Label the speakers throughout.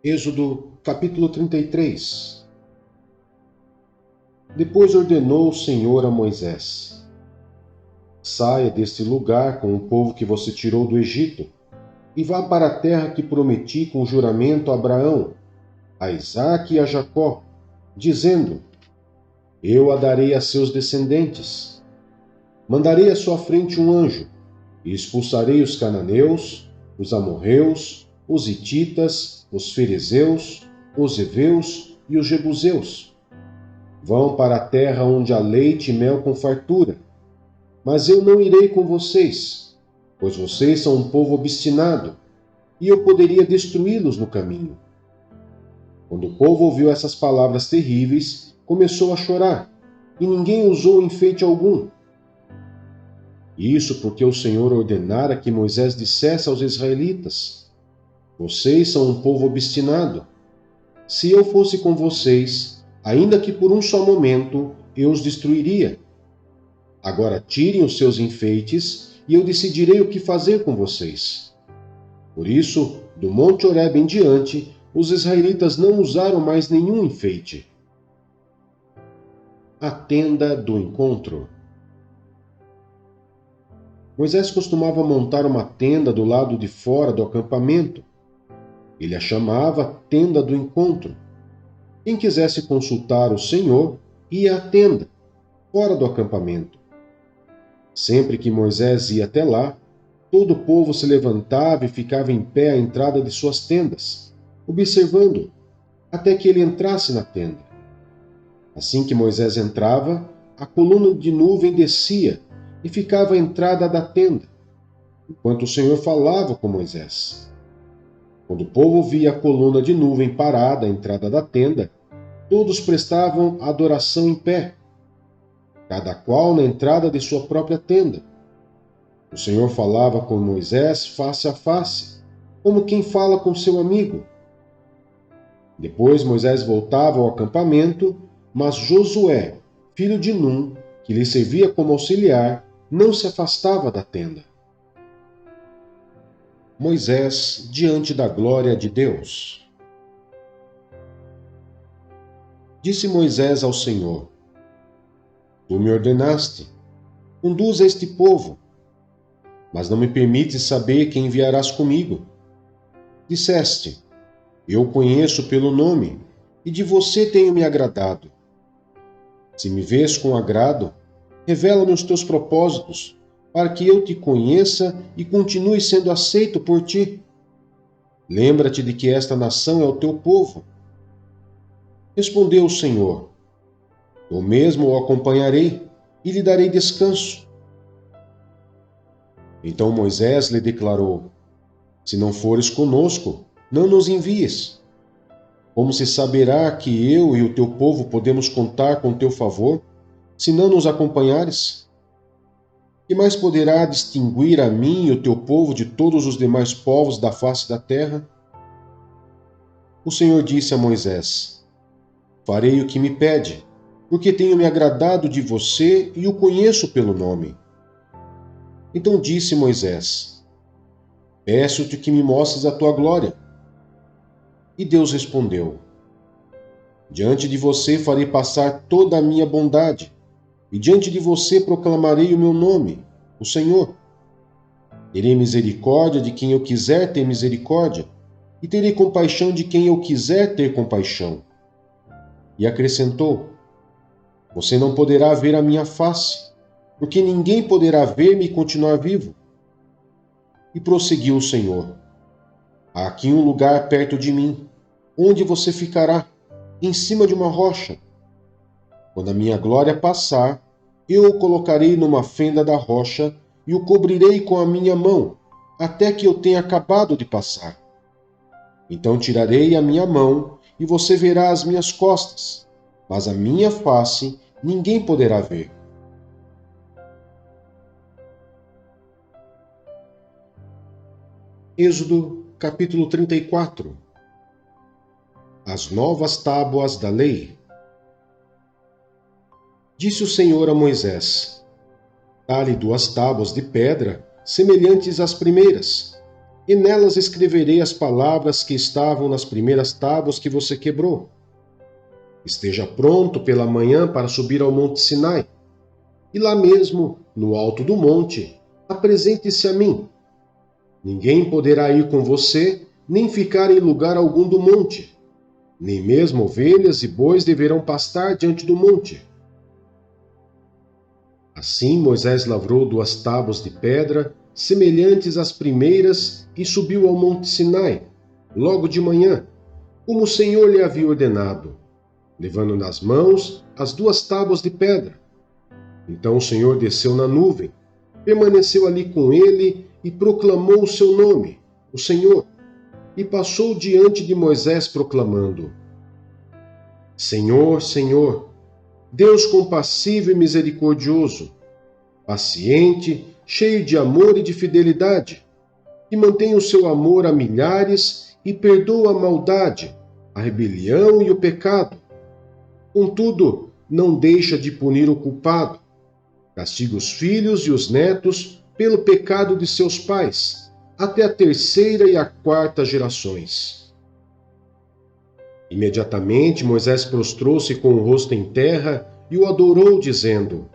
Speaker 1: Êxodo capítulo 33. Depois ordenou o Senhor a Moisés: Saia deste lugar com o povo que você tirou do Egito, e vá para a terra que prometi com juramento a Abraão, a Isaque e a Jacó, dizendo: Eu a darei a seus descendentes. Mandarei à sua frente um anjo, e expulsarei os cananeus, os amorreus, os hititas, os ferezeus, os heveus e os jebuseus. Vão para a terra onde há leite e mel com fartura. Mas eu não irei com vocês, pois vocês são um povo obstinado, e eu poderia destruí-los no caminho. Quando o povo ouviu essas palavras terríveis, começou a chorar, e ninguém usou enfeite algum. Isso porque o Senhor ordenara que Moisés dissesse aos israelitas: Vocês são um povo obstinado. Se eu fosse com vocês, ainda que por um só momento, eu os destruiria. Agora tirem os seus enfeites, e eu decidirei o que fazer com vocês. Por isso, do Monte Horebe em diante, os israelitas não usaram mais nenhum enfeite. A tenda do encontro. Moisés costumava montar uma tenda do lado de fora do acampamento. Ele a chamava tenda do encontro. Quem quisesse consultar o Senhor ia à tenda, fora do acampamento. Sempre que Moisés ia até lá, todo o povo se levantava e ficava em pé à entrada de suas tendas, observando-o, até que ele entrasse na tenda. Assim que Moisés entrava, a coluna de nuvem descia e ficava à entrada da tenda, enquanto o Senhor falava com Moisés. Quando o povo via a coluna de nuvem parada à entrada da tenda, todos prestavam adoração em pé, cada qual na entrada de sua própria tenda. O Senhor falava com Moisés face a face, como quem fala com seu amigo. Depois Moisés voltava ao acampamento, mas Josué, filho de Num, que lhe servia como auxiliar, não se afastava da tenda. Moisés diante da glória de Deus. Disse Moisés ao Senhor: Tu me ordenaste, conduza este povo, mas não me permites saber quem enviarás comigo. Disseste: Eu o conheço pelo nome, e de você tenho me agradado. Se me vês com agrado, revela-me os teus propósitos, para que eu te conheça e continue sendo aceito por ti. Lembra-te de que esta nação é o teu povo. Respondeu o Senhor: Eu mesmo o acompanharei e lhe darei descanso. Então Moisés lhe declarou: Se não fores conosco, não nos envies. Como se saberá que eu e o teu povo podemos contar com teu favor, se não nos acompanhares? Que mais poderá distinguir a mim e o teu povo de todos os demais povos da face da terra? O Senhor disse a Moisés: Farei o que me pede, porque tenho me agradado de você e o conheço pelo nome. Então disse Moisés: Peço-te que me mostres a tua glória. E Deus respondeu: Diante de você farei passar toda a minha bondade, e diante de você proclamarei o meu nome, o Senhor. Terei misericórdia de quem eu quiser ter misericórdia, e terei compaixão de quem eu quiser ter compaixão. E acrescentou: Você não poderá ver a minha face, porque ninguém poderá ver-me e continuar vivo. E prosseguiu o Senhor: Há aqui um lugar perto de mim, onde você ficará, em cima de uma rocha. Quando a minha glória passar, eu o colocarei numa fenda da rocha e o cobrirei com a minha mão, até que eu tenha acabado de passar. Então tirarei a minha mão e você verá as minhas costas, mas a minha face ninguém poderá ver. Êxodo capítulo 34. As novas tábuas da lei. Disse o Senhor a Moisés: Dá-lhe 2 tábuas de pedra, semelhantes às primeiras, e nelas escreverei as palavras que estavam nas primeiras tábuas que você quebrou. Esteja pronto pela manhã para subir ao Monte Sinai, e lá mesmo, no alto do monte, apresente-se a mim. Ninguém poderá ir com você, nem ficar em lugar algum do monte. Nem mesmo ovelhas e bois deverão pastar diante do monte. Assim Moisés lavrou 2 tábuas de pedra, semelhantes às primeiras, e subiu ao Monte Sinai, logo de manhã, como o Senhor lhe havia ordenado, levando nas mãos as 2 tábuas de pedra. Então o Senhor desceu na nuvem, permaneceu ali com ele e proclamou o seu nome, o Senhor, e passou diante de Moisés proclamando: Senhor, Senhor, Deus compassivo e misericordioso, paciente, cheio de amor e de fidelidade, que mantém o seu amor a milhares e perdoa a maldade, a rebelião e o pecado. Contudo, não deixa de punir o culpado, castiga os filhos e os netos pelo pecado de seus pais, até a 3ª e a 4ª gerações. Imediatamente Moisés prostrou-se com o rosto em terra e o adorou, dizendo: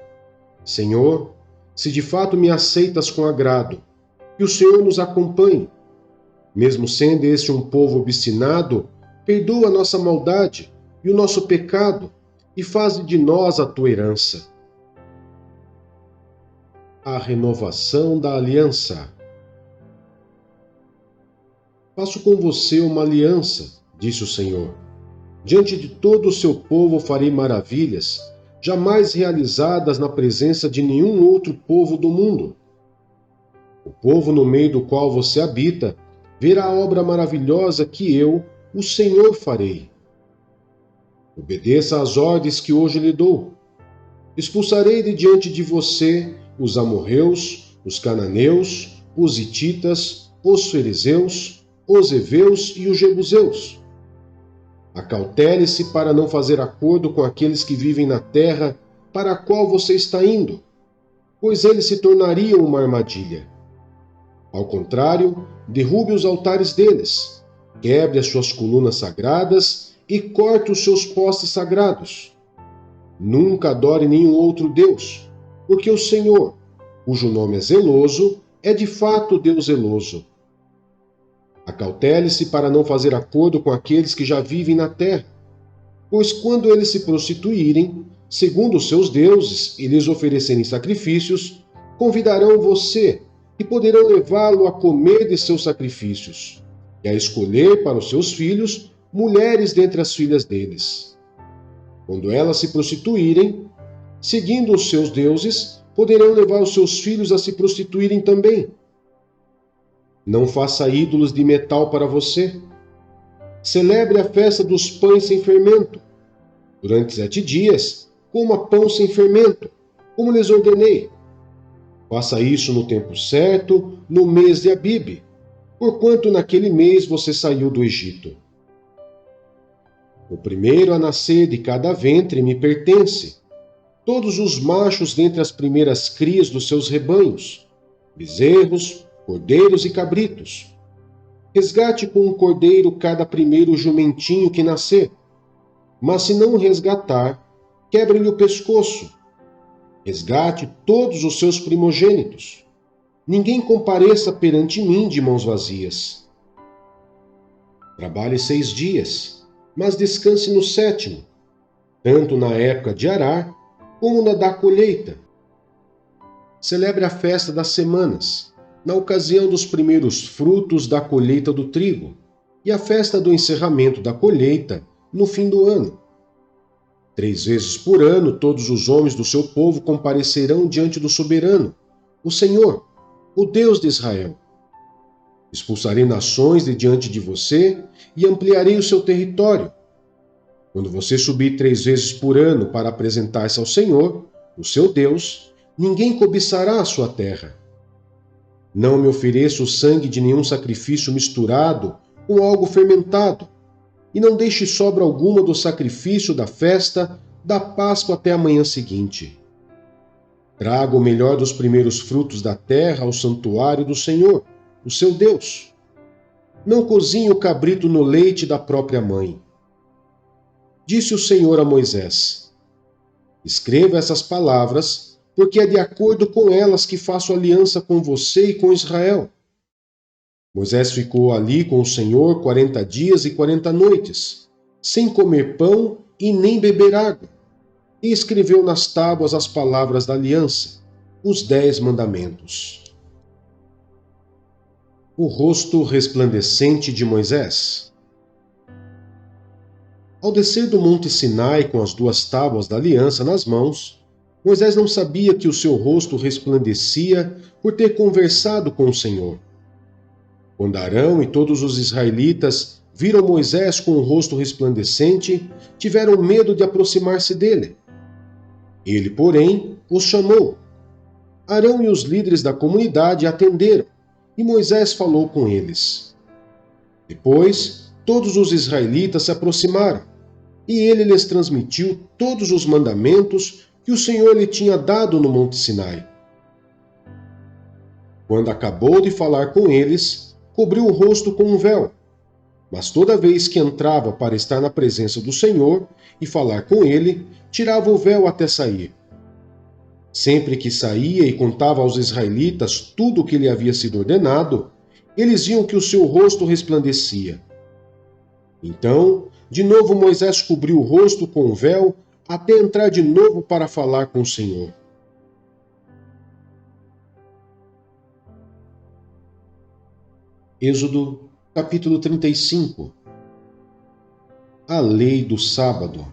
Speaker 1: Senhor, se de fato me aceitas com agrado, que o Senhor nos acompanhe. Mesmo sendo este um povo obstinado, perdoa a nossa maldade e o nosso pecado e faze de nós a tua herança. A renovação da aliança. Faço com você uma aliança, disse o Senhor. Diante de todo o seu povo farei maravilhas, jamais realizadas na presença de nenhum outro povo do mundo. O povo no meio do qual você habita verá a obra maravilhosa que eu, o Senhor, farei. Obedeça às ordens que hoje lhe dou. Expulsarei de diante de você os amorreus, os cananeus, os hititas, os fariseus, os heveus e os jebuseus. Acautele-se para não fazer acordo com aqueles que vivem na terra para a qual você está indo, pois eles se tornariam uma armadilha. Ao contrário, derrube os altares deles, quebre as suas colunas sagradas e corte os seus postes sagrados. Nunca adore nenhum outro Deus, porque o Senhor, cujo nome é zeloso, é de fato Deus zeloso. Acautele-se para não fazer acordo com aqueles que já vivem na terra, pois quando eles se prostituírem, segundo os seus deuses, e lhes oferecerem sacrifícios, convidarão você e poderão levá-lo a comer de seus sacrifícios, e a escolher para os seus filhos mulheres dentre as filhas deles. Quando elas se prostituírem, seguindo os seus deuses, poderão levar os seus filhos a se prostituírem também. Não faça ídolos de metal para você. Celebre a festa dos pães sem fermento. Durante 7 dias, coma pão sem fermento, como lhes ordenei. Faça isso no tempo certo, no mês de Abibe, porquanto naquele mês você saiu do Egito. O primeiro a nascer de cada ventre me pertence. Todos os machos dentre as primeiras crias dos seus rebanhos, bezerros, cordeiros e cabritos. Resgate com um cordeiro cada primeiro jumentinho que nascer. Mas se não o resgatar, quebre-lhe o pescoço. Resgate todos os seus primogênitos. Ninguém compareça perante mim de mãos vazias. Trabalhe 6 dias, mas descanse no 7º, tanto na época de arar, como na da colheita. Celebre a festa das semanas, na ocasião dos primeiros frutos da colheita do trigo, e a festa do encerramento da colheita no fim do ano. 3 vezes por ano todos os homens do seu povo comparecerão diante do soberano, o Senhor, o Deus de Israel. Expulsarei nações de diante de você e ampliarei o seu território. Quando você subir 3 vezes por ano para apresentar-se ao Senhor, o seu Deus, ninguém cobiçará a sua terra. Não me ofereça o sangue de nenhum sacrifício misturado com algo fermentado, e não deixe sobra alguma do sacrifício da festa da Páscoa até a manhã seguinte. Traga o melhor dos primeiros frutos da terra ao santuário do Senhor, o seu Deus, não cozinhe o cabrito no leite da própria mãe. Disse o Senhor a Moisés: escreva essas palavras, porque é de acordo com elas que faço aliança com você e com Israel. Moisés ficou ali com o Senhor 40 dias e 40 noites, sem comer pão e nem beber água, e escreveu nas tábuas as palavras da aliança, os 10 mandamentos. O rosto resplandecente de Moisés. Ao descer do monte Sinai com as 2 tábuas da aliança nas mãos, Moisés não sabia que o seu rosto resplandecia por ter conversado com o Senhor. Quando Arão e todos os israelitas viram Moisés com o rosto resplandecente, tiveram medo de aproximar-se dele. Ele, porém, os chamou. Arão e os líderes da comunidade atenderam, e Moisés falou com eles. Depois, todos os israelitas se aproximaram, e ele lhes transmitiu todos os mandamentos que o Senhor lhe tinha dado no Monte Sinai. Quando acabou de falar com eles, cobriu o rosto com um véu. Mas toda vez que entrava para estar na presença do Senhor e falar com ele, tirava o véu até sair. Sempre que saía e contava aos israelitas tudo o que lhe havia sido ordenado, eles viam que o seu rosto resplandecia. Então, de novo Moisés cobriu o rosto com o véu até entrar de novo para falar com o Senhor. Êxodo, capítulo 35. A lei do sábado.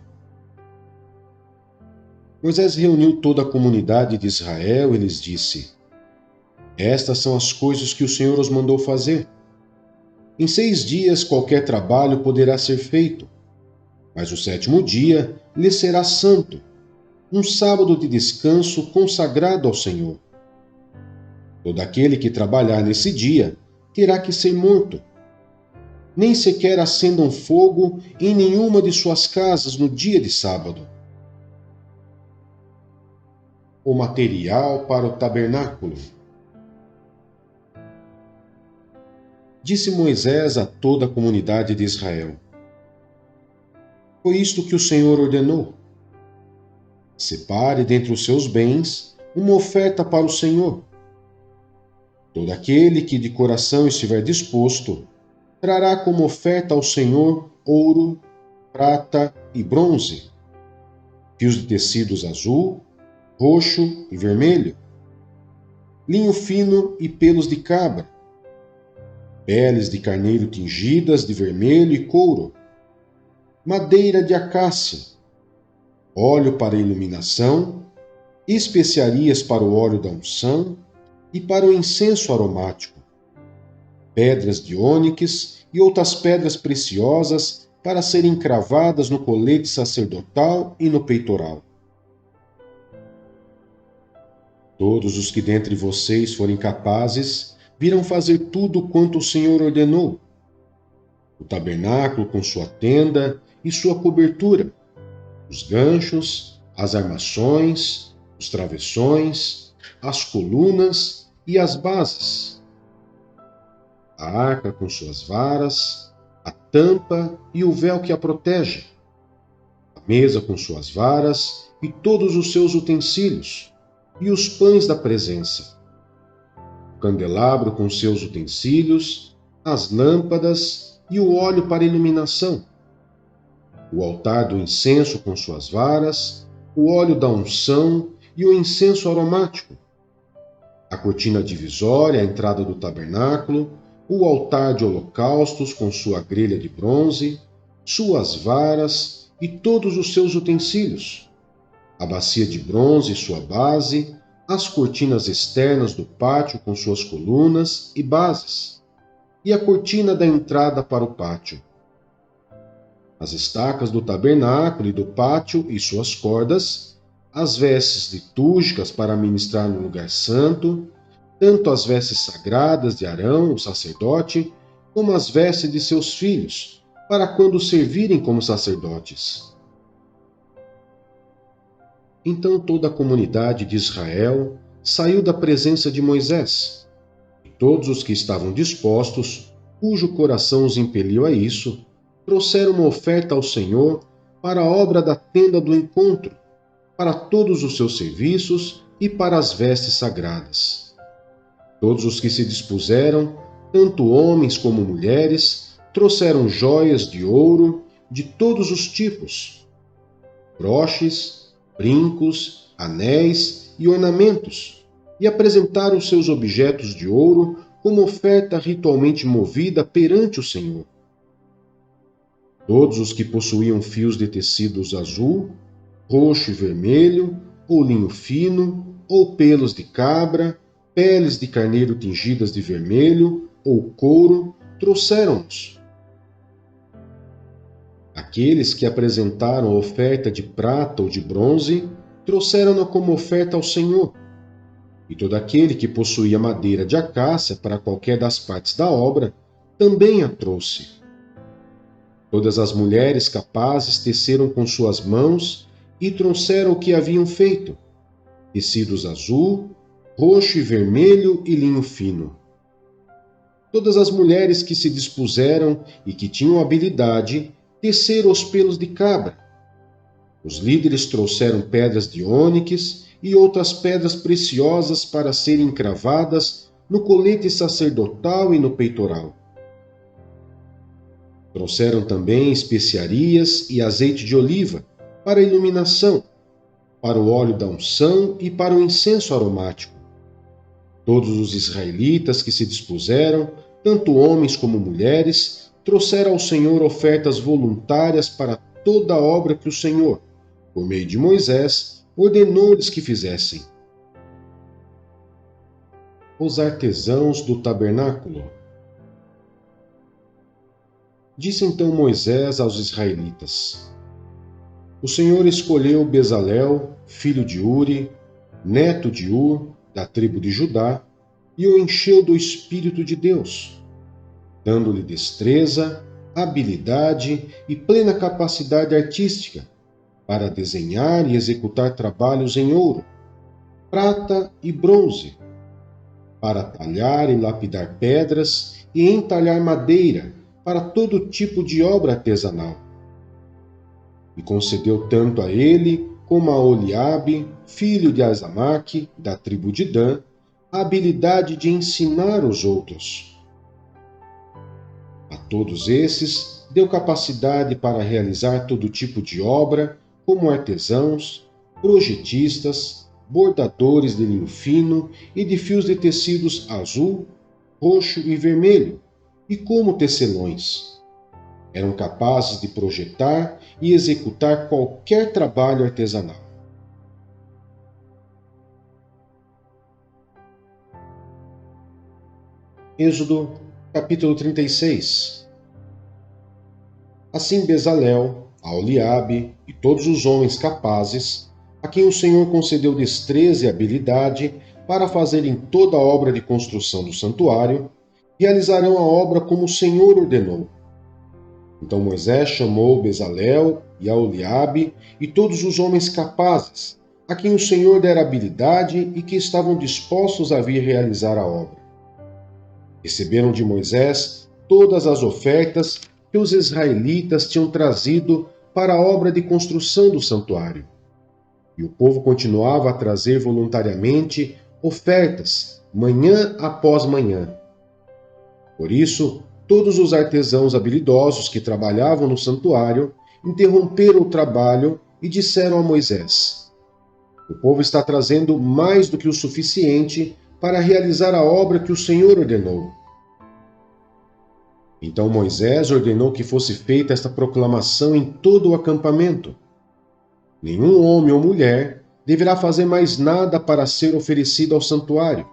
Speaker 1: Moisés reuniu toda a comunidade de Israel e lhes disse: estas são as coisas que o Senhor os mandou fazer. Em 6 dias qualquer trabalho poderá ser feito, mas o 7º dia lhe será santo, um sábado de descanso consagrado ao Senhor. Todo aquele que trabalhar nesse dia terá que ser morto. Nem sequer acendam fogo em nenhuma de suas casas no dia de sábado. O material para o tabernáculo. Disse Moisés a toda a comunidade de Israel: foi isto que o Senhor ordenou. Separe dentre os seus bens uma oferta para o Senhor. Todo aquele que de coração estiver disposto, trará como oferta ao Senhor ouro, prata e bronze, fios de tecidos azul, roxo e vermelho, linho fino e pelos de cabra, peles de carneiro tingidas de vermelho e couro, madeira de acácia, óleo para iluminação, especiarias para o óleo da unção e para o incenso aromático, pedras de ônix e outras pedras preciosas para serem cravadas no colete sacerdotal e no peitoral. Todos os que dentre vocês forem capazes virão fazer tudo quanto o Senhor ordenou: o tabernáculo com sua tenda e sua cobertura, os ganchos, as armações, os travessões, as colunas e as bases, a arca com suas varas, a tampa e o véu que a protege, a mesa com suas varas e todos os seus utensílios, e os pães da presença, o candelabro com seus utensílios, as lâmpadas e o óleo para iluminação, o altar do incenso com suas varas, o óleo da unção e o incenso aromático, a cortina divisória à entrada do tabernáculo, o altar de holocaustos com sua grelha de bronze, suas varas e todos os seus utensílios, a bacia de bronze e sua base, as cortinas externas do pátio com suas colunas e bases, e a cortina da entrada para o pátio, as estacas do tabernáculo e do pátio e suas cordas, as vestes litúrgicas para ministrar no lugar santo, tanto as vestes sagradas de Arão, o sacerdote, como as vestes de seus filhos, para quando servirem como sacerdotes. Então toda a comunidade de Israel saiu da presença de Moisés, e todos os que estavam dispostos cujo coração os impeliu a isso, trouxeram uma oferta ao Senhor para a obra da tenda do encontro, para todos os seus serviços e para as vestes sagradas. Todos os que se dispuseram, tanto homens como mulheres, trouxeram joias de ouro de todos os tipos, broches, brincos, anéis e ornamentos, e apresentaram seus objetos de ouro como oferta ritualmente movida perante o Senhor. Todos os que possuíam fios de tecidos azul, roxo e vermelho, ou linho fino, ou pelos de cabra, peles de carneiro tingidas de vermelho, ou couro, trouxeram-nos. Aqueles que apresentaram oferta de prata ou de bronze, trouxeram-na como oferta ao Senhor. E todo aquele que possuía madeira de acácia para qualquer das partes da obra, também a trouxe. Todas as mulheres capazes teceram com suas mãos e trouxeram o que haviam feito: tecidos azul, roxo e vermelho e linho fino. Todas as mulheres que se dispuseram e que tinham habilidade teceram os pelos de cabra. Os líderes trouxeram pedras de ônix e outras pedras preciosas para serem encravadas no colete sacerdotal e no peitoral. Trouxeram também especiarias e azeite de oliva para a iluminação, para o óleo da unção e para o incenso aromático. Todos os israelitas que se dispuseram, tanto homens como mulheres, trouxeram ao Senhor ofertas voluntárias para toda a obra que o Senhor, por meio de Moisés, ordenou-lhes que fizessem. Os artesãos do tabernáculo. Disse então Moisés aos israelitas: O Senhor escolheu Bezalel, filho de Uri, neto de Ur, da tribo de Judá, e o encheu do Espírito de Deus, dando-lhe destreza, habilidade e plena capacidade artística para desenhar e executar trabalhos em ouro, prata e bronze, para talhar e lapidar pedras e entalhar madeira para todo tipo de obra artesanal. E concedeu tanto a ele como a Oliabe, filho de Azamaque, da tribo de Dan, a habilidade de ensinar os outros. A todos esses deu capacidade para realizar todo tipo de obra, como artesãos, projetistas, bordadores de linho fino e de fios de tecidos azul, roxo e vermelho, e como tecelões. Eram capazes de projetar e executar qualquer trabalho artesanal. Êxodo, capítulo 36. Assim Bezalel, Aholiabe e todos os homens capazes, a quem o Senhor concedeu destreza e habilidade para fazerem toda a obra de construção do santuário, realizarão a obra como o Senhor ordenou. Então Moisés chamou Bezalel e Aholiabe e todos os homens capazes, a quem o Senhor dera habilidade e que estavam dispostos a vir realizar a obra. Receberam de Moisés todas as ofertas que os israelitas tinham trazido para a obra de construção do santuário. E o povo continuava a trazer voluntariamente ofertas, manhã após manhã. Por isso, todos os artesãos habilidosos que trabalhavam no santuário interromperam o trabalho e disseram a Moisés: O povo está trazendo mais do que o suficiente para realizar a obra que o Senhor ordenou. Então Moisés ordenou que fosse feita esta proclamação em todo o acampamento: Nenhum homem ou mulher deverá fazer mais nada para ser oferecido ao santuário.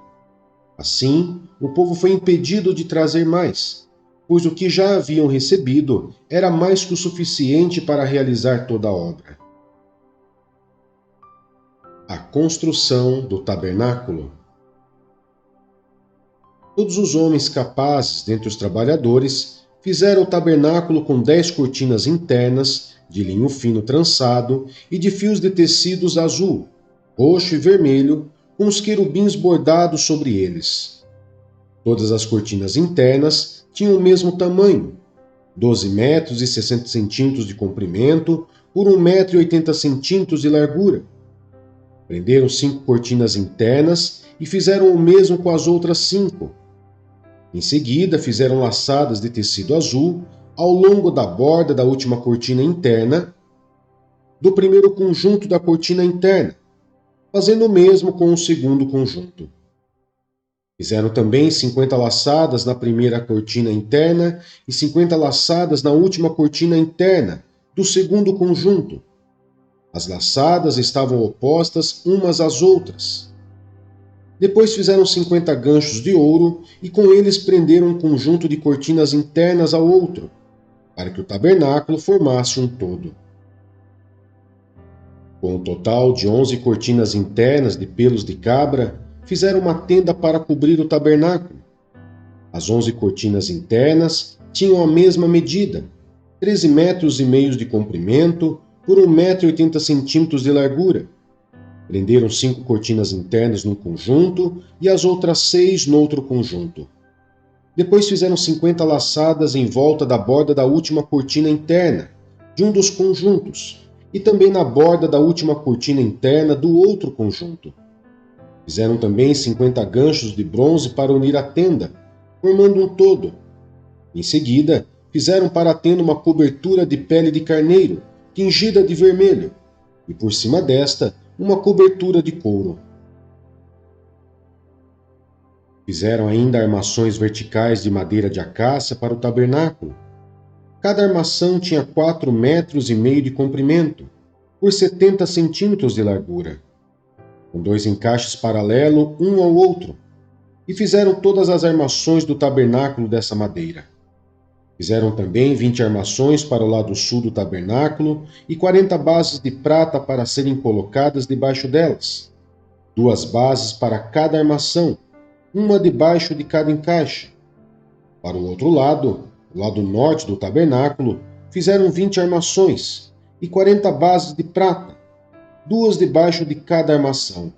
Speaker 1: Assim, o povo foi impedido de trazer mais, pois o que já haviam recebido era mais que o suficiente para realizar toda a obra. A construção do tabernáculo. Todos os homens capazes dentre os trabalhadores fizeram o tabernáculo com 10 cortinas internas, de linho fino trançado e de fios de tecidos azul, roxo e vermelho, com os querubins bordados sobre eles. Todas as cortinas internas tinham o mesmo tamanho, 12 metros e 60 centímetros de comprimento por 1 metro e 80 centímetros de largura. Prenderam 5 cortinas internas e fizeram o mesmo com as outras 5. Em seguida, fizeram laçadas de tecido azul ao longo da borda da última cortina interna do primeiro conjunto da cortina interna, fazendo o mesmo com o segundo conjunto. Fizeram também 50 laçadas na primeira cortina interna e 50 laçadas na última cortina interna do segundo conjunto. As laçadas estavam opostas umas às outras. Depois fizeram 50 ganchos de ouro e com eles prenderam um conjunto de cortinas internas ao outro, para que o tabernáculo formasse um todo. Com um total de 11 cortinas internas de pelos de cabra, fizeram uma tenda para cobrir o tabernáculo. As 11 cortinas internas tinham a mesma medida, 13 metros e meio de comprimento por 1 metro e 80 centímetros de largura. Prenderam 5 cortinas internas num conjunto e as outras 6 no outro conjunto. Depois fizeram 50 laçadas em volta da borda da última cortina interna, de um dos conjuntos, e também na borda da última cortina interna do outro conjunto. Fizeram também 50 ganchos de bronze para unir a tenda, formando um todo. Em seguida, fizeram para a tenda uma cobertura de pele de carneiro, tingida de vermelho, e por cima desta, uma cobertura de couro. Fizeram ainda armações verticais de madeira de acácia para o tabernáculo. Cada armação tinha 4 metros e meio de comprimento, por 70 centímetros de largura, com 2 encaixes paralelos um ao outro, e fizeram todas as armações do tabernáculo dessa madeira. Fizeram também 20 armações para o lado sul do tabernáculo e 40 bases de prata para serem colocadas debaixo delas, 2 bases para cada armação, uma debaixo de cada encaixe. Para o outro lado, o lado norte do tabernáculo, fizeram 20 armações e 40 bases de prata, 2 debaixo de cada armação.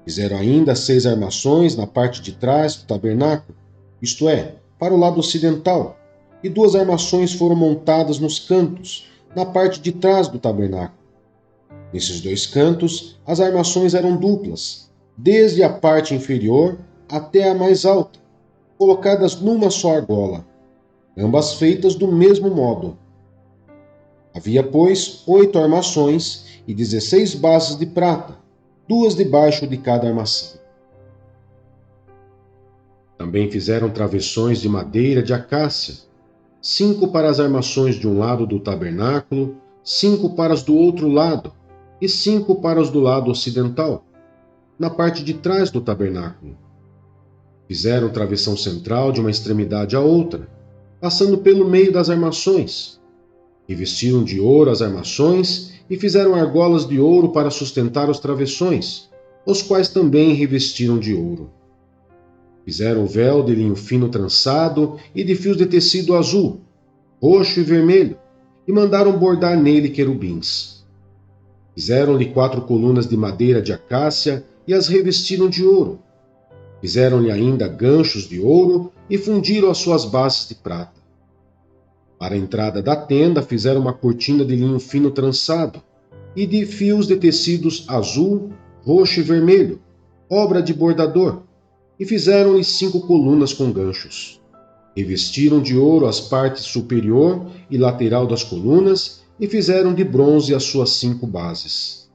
Speaker 1: Fizeram ainda 6 armações na parte de trás do tabernáculo, isto é, para o lado ocidental, e 2 armações foram montadas nos cantos, na parte de trás do tabernáculo. Nesses 2 cantos, as armações eram duplas, desde a parte inferior até a mais alta, colocadas numa só argola, ambas feitas do mesmo modo. Havia, pois, 8 armações e 16 bases de prata, 2 debaixo de cada armação. Também fizeram travessões de madeira de acácia, 5 para as armações de um lado do tabernáculo, 5 para as do outro lado e 5 para as do lado ocidental, na parte de trás do tabernáculo. Fizeram travessão central de uma extremidade à outra, passando pelo meio das armações. Revestiram de ouro as armações e fizeram argolas de ouro para sustentar os travessões, os quais também revestiram de ouro. Fizeram o véu de linho fino trançado e de fios de tecido azul, roxo e vermelho, e mandaram bordar nele querubins. Fizeram-lhe 4 colunas de madeira de acácia e as revestiram de ouro. Fizeram-lhe ainda ganchos de ouro e fundiram as suas bases de prata. Para a entrada da tenda fizeram uma cortina de linho fino trançado e de fios de tecidos azul, roxo e vermelho, obra de bordador, e fizeram-lhe 5 colunas com ganchos. Revestiram de ouro as partes superior e lateral das colunas e fizeram de bronze as suas 5 bases.